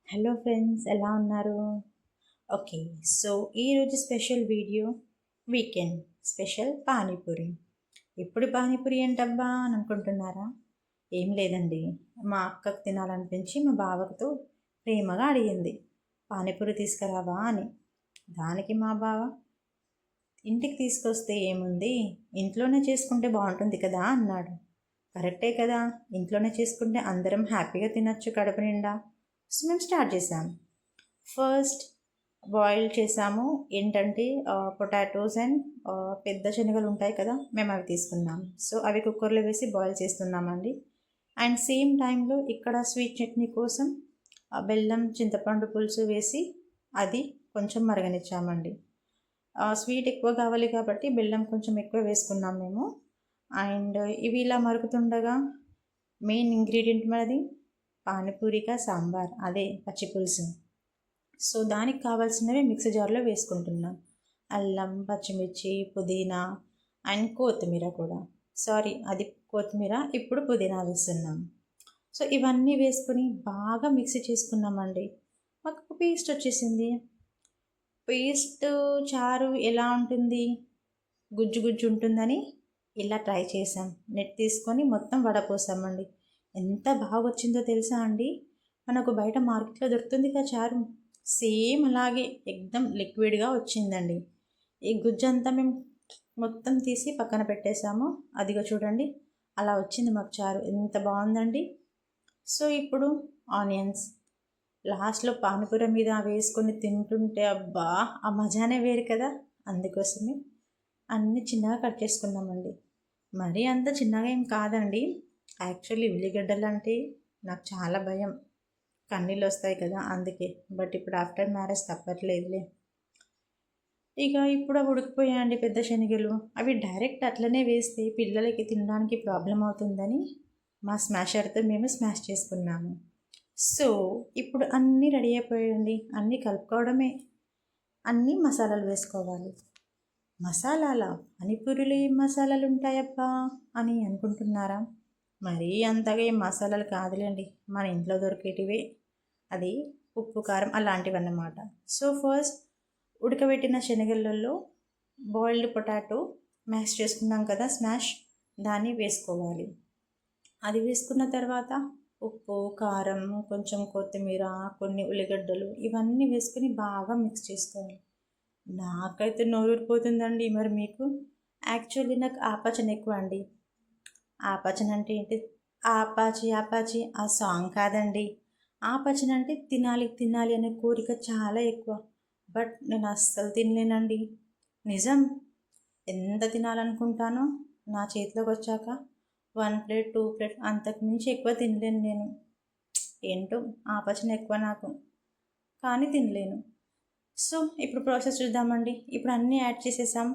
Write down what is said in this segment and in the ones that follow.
Hello friends, ఎలా ఉన్నారు? Okay. So ఈరోజు special video weekend special panipuri. ఎప్పుడు పానీపూరి ఏంటబ్బా అని అనుకుంటున్నారా? ఏం లేదండి, మా అక్కకు తినాలనిపించి మా బావతో ప్రేమగా అడిగింది, పానీపూరి తీసుకురావా అని. దానికి మా బావ, ఇంటికి తీసుకొస్తే ఏముంది, ఇంట్లోనే చేసుకుంటే బాగుంటుంది కదా అన్నాడు. కరెక్టే కదా, ఇంట్లోనే చేసుకుంటే అందరం హ్యాపీగా తినచ్చు కడుపు నిండా. సో మేము స్టార్ట్ చేసాం. ఫస్ట్ బాయిల్ చేసాము. ఏంటంటే పొటాటోస్ అండ్ పెద్ద శనగలు ఉంటాయి కదా, మేము అవి తీసుకున్నాం. సో అవి కుక్కర్లో వేసి బాయిల్ చేస్తున్నామండి. అండ్ సేమ్ టైంలో ఇక్కడ స్వీట్ చట్నీ కోసం బెల్లం చింతపండు పులుసు వేసి అది కొంచెం మరగనిచ్చామండి. స్వీట్ ఎక్కువ కావాలి కాబట్టి బెల్లం కొంచెం ఎక్కువ వేసుకున్నాం మేము. అండ్ ఇవి ఇలా మరుగుతుండగా మెయిన్ ఇంగ్రీడియంట్ మనది పానీపూరిగా సాంబార్, అదే పచ్చి పులుసు. సో దానికి కావాల్సినవి మిక్సీ జార్లో వేసుకుంటున్నాం. అల్లం, పచ్చిమిర్చి, పుదీనా అండ్ కొత్తిమీర కూడా. సారీ, అది కొత్తిమీర, ఇప్పుడు పుదీనా వేస్తున్నాం. సో ఇవన్నీ వేసుకొని బాగా మిక్సీ చేసుకున్నామండి. మాకు పేస్ట్ వచ్చేసింది. పేస్ట్ చారు ఎలా ఉంటుంది, గుజ్జు గుజ్జు ఉంటుందని ఇలా ట్రై చేసాం. నెట్ తీసుకొని మొత్తం వడపోసామండి. ఎంత బాగా వచ్చిందో తెలుసా అండి. మనకు బయట మార్కెట్లో దొరుకుతుంది కదా చారు, సేమ్ అలాగే ఎక్దమ్ లిక్విడ్గా వచ్చిందండి. ఈ గుజ్జు అంతా మేము మొత్తం తీసి పక్కన పెట్టేసాము. అదిగో చూడండి, అలా వచ్చింది మాకు చారు. ఎంత బాగుందండి. సో ఇప్పుడు ఆనియన్స్ లాస్ట్లో పానీపూరి మీద వేసుకొని తింటుంటే అబ్బా, ఆ మజానే వేరు కదా. అందుకోసమే అన్నీ చిన్నగా కట్ చేసుకున్నామండి. మరీ అంత చిన్నగా ఏం కాదండి. యాక్చువల్లీ ఉల్లిగడ్డలు అంటే నాకు చాలా భయం, కన్నీళ్ళు వస్తాయి కదా, అందుకే. బట్ ఇప్పుడు ఆఫ్టర్ మ్యారేజ్ తప్పట్లేదులే. ఇక ఇప్పుడు అవి ఉడికిపోయాయండి పెద్ద శనగలు. అవి డైరెక్ట్ అట్లనే వేస్తే పిల్లలకి తినడానికి ప్రాబ్లం అవుతుందని మా స్మాషర్తో మేము స్మాష్ చేసుకున్నాము. సో ఇప్పుడు అన్నీ రెడీ అయిపోయాయండి, అన్నీ కలుపుకోవడమే. అన్నీ మసాలాలు వేసుకోవాలి. మసాలాలా, పానీపూరిలో ఏం మసాలాలు ఉంటాయబ్బా అని అనుకుంటున్నారా? మరీ అంతగా ఏం మసాలాలు కాదులేండి, మన ఇంట్లో దొరికేటివే. అది ఉప్పు, కారం అలాంటివి అన్నమాట. సో ఫస్ట్ ఉడకబెట్టిన శనగలలో బాయిల్డ్ పొటాటో మ్యాష్ చేసుకున్నాం కదా, స్మాష్, దాన్ని వేసుకోవాలి. అది వేసుకున్న తర్వాత ఉప్పు, కారం, కొంచెం కొత్తిమీర, కొన్ని ఉల్లిగడ్డలు ఇవన్నీ వేసుకొని బాగా మిక్స్ చేసుకోవాలి. నాకైతే నోరూరిపోతుందండి. మరి మీకు? యాక్చువల్లీ నాకు ఆపచన ఎక్కువ అండి. ఆపచన అంటే ఏంటి? ఆపాచి ఆపాచి ఆ సాంగ్ కాదండి. ఆపచన అంటే తినాలి తినాలి అనే కోరిక చాలా ఎక్కువ. బట్ నేను అస్సలు తినలేనండి. నిజం. ఎంత తినాలనుకుంటానో నా చేతిలోకి వచ్చాక 1 ప్లేట్ 2 ప్లేట్ అంతకు మించి ఎక్కువ తినలేను నేను. ఏంటో ఆపచన ఎక్కువ నాకు, కానీ తినలేను. సో ఇప్పుడు ప్రాసెస్ చూద్దామండి. ఇప్పుడు అన్నీ యాడ్ చేసేసాం.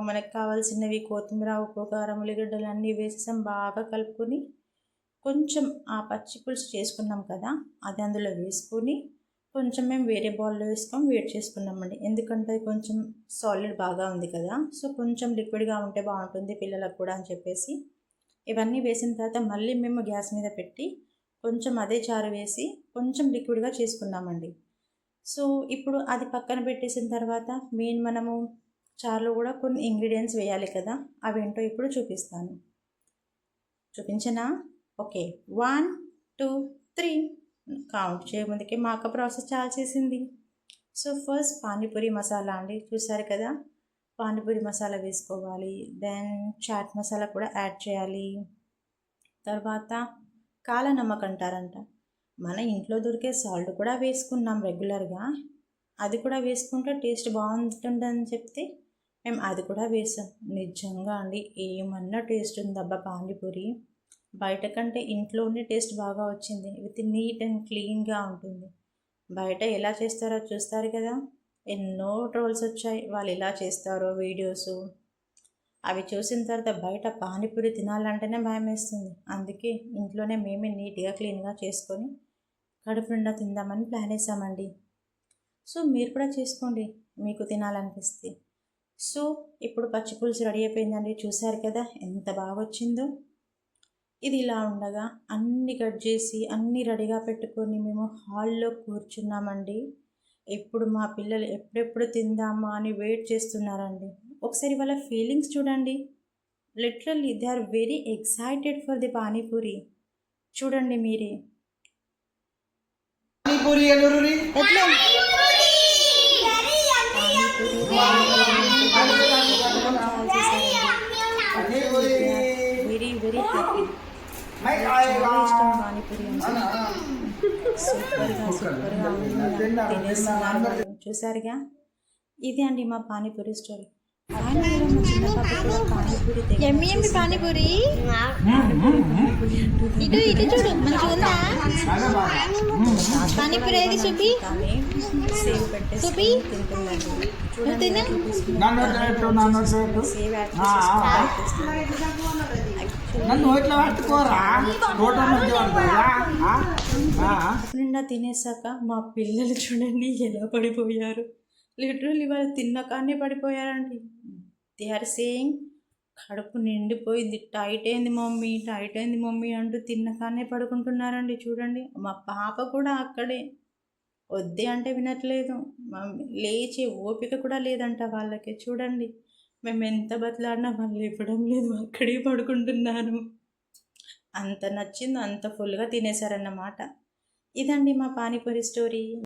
మనకు కావాల్సినవి కొత్తిమీర, ఉప్పు, కారం, ఉల్లిగడ్డలు అన్నీ వేసేసాం. బాగా కలుపుకొని కొంచెం ఆ పచ్చి పులుసు చేసుకున్నాం కదా, అది అందులో వేసుకొని కొంచెం మేము వేరే బౌల్లో వేసుకొని వేడి చేసుకున్నామండి. ఎందుకంటే అది కొంచెం సాలిడ్ బాగా ఉంది కదా, సో కొంచెం లిక్విడ్గా ఉంటే బాగుంటుంది పిల్లలకు కూడా అని చెప్పేసి ఇవన్నీ వేసిన తర్వాత మళ్ళీ మేము గ్యాస్ మీద పెట్టి కొంచెం అదే చారు వేసి కొంచెం లిక్విడ్గా చేసుకున్నామండి. సో ఇప్పుడు అది పక్కన పెట్టేసిన తర్వాత మెయిన్ మనము చారులో కూడా కొన్ని ఇంగ్రీడియంట్స్ వేయాలి కదా, అవేంటో ఇప్పుడు చూపిస్తాను. చూపించనా? ఓకే, 1 2 3 కౌంట్ చేయముందుకే మా అక్క ప్రాసెస్ చాలా చేసింది. సో ఫస్ట్ పానీపూరి మసాలా అండి, చూసారు కదా, పానీపూరి మసాలా వేసుకోవాలి. దెన్ చాట్ మసాలా కూడా యాడ్ చేయాలి. తర్వాత కాలా నమక్ అంటారంట, మన ఇంట్లో దొరికే సాల్ట్ కూడా వేసుకున్నాం రెగ్యులర్గా. అది కూడా వేసుకుంటే టేస్ట్ బాగుంటుందని చెప్తే మేము అది కూడా వేసాం. నిజంగా అండి, ఏమన్నా టేస్ట్ ఉందబ్బా పానీపూరి. బయట కంటే ఇంట్లోనే టేస్ట్ బాగా వచ్చింది. విత్ నీట్ అండ్ క్లీన్గా ఉంటుంది. బయట ఎలా చేస్తారో చూస్తారు కదా, ఎన్నో ట్రోల్స్ వచ్చాయి వాళ్ళు ఎలా చేస్తారో వీడియోస్. అవి చూసిన తర్వాత బయట పానీపూరి తినాలంటేనే భయం వేస్తుంది. అందుకే ఇంట్లోనే మేమే నీట్గా క్లీన్గా చేసుకొని కడుపు నిండా తిందామని ప్లాన్ వేసామండి. సో మీరు కూడా చేసుకోండి మీకు తినాలనిపిస్తే. సో ఇప్పుడు పచ్చి పులుసు రెడీ అయిపోయిందండి, చూసారు కదా ఎంత బాగా వచ్చిందో. ఇది ఇలా ఉండగా అన్నీ కట్ చేసి అన్నీ రెడీగా పెట్టుకొని మేము హాల్లో కూర్చున్నామండి. ఎప్పుడు మా పిల్లలు ఎప్పుడెప్పుడు తిందామా అని వెయిట్ చేస్తున్నారండి. ఒకసారి వాళ్ళ ఫీలింగ్స్ చూడండి. Literally they are very excited for the panipuri. చూడండి మీరే. పానీపూరి ఎలురురి ఎట్లా వెరీ వెరీ హ్యాపీ. చాలా ఇష్టం పానీపూరి అంటే. సూపర్గా తినేస్తున్నారు. చూసారుగా, ఇదే అండి మా పానీపూరి స్టోరీ. ఫైనల్గా మా చిన్న పాప కూడా పానీపూరి ఎమ్మి పానీపూరి ఇటు ఇటు చూడు మంచిగా ఉందా పానీపూరి ఏది చూపి సేవ్ పెట్టేసి చూపి తింటుందండి. తిన్నా సేవ్ యాడ్ చేసేసి నన్ను ఇట్లా పట్టుకోరా నిండా తినేసాక మా పిల్లలు చూడండి ఎలా పడిపోయారు. లిటరల్లీ వాళ్ళు తిన్నకానే పడిపోయారండి. దే ఆర్ సేయింగ్ కడుపు నిండిపోయింది, టైట్ అయింది మమ్మీ, టైట్ అయింది మమ్మీ అంటూ తిన్నకానే పడుకుంటున్నారండి. చూడండి మా పాప కూడా అక్కడే వద్దే అంటే వినట్లేదు. లేచే ఓపిక కూడా లేదంట వాళ్ళకి. చూడండి మేము ఎంత బతిలాడినా వాళ్ళు ఇవ్వడం లేదు, అక్కడే పడుకుంటున్నాను. అంత నచ్చిందో అంత ఫుల్గా తినేశారన్నమాట. ఇదండి మా పానీపూరి స్టోరీ.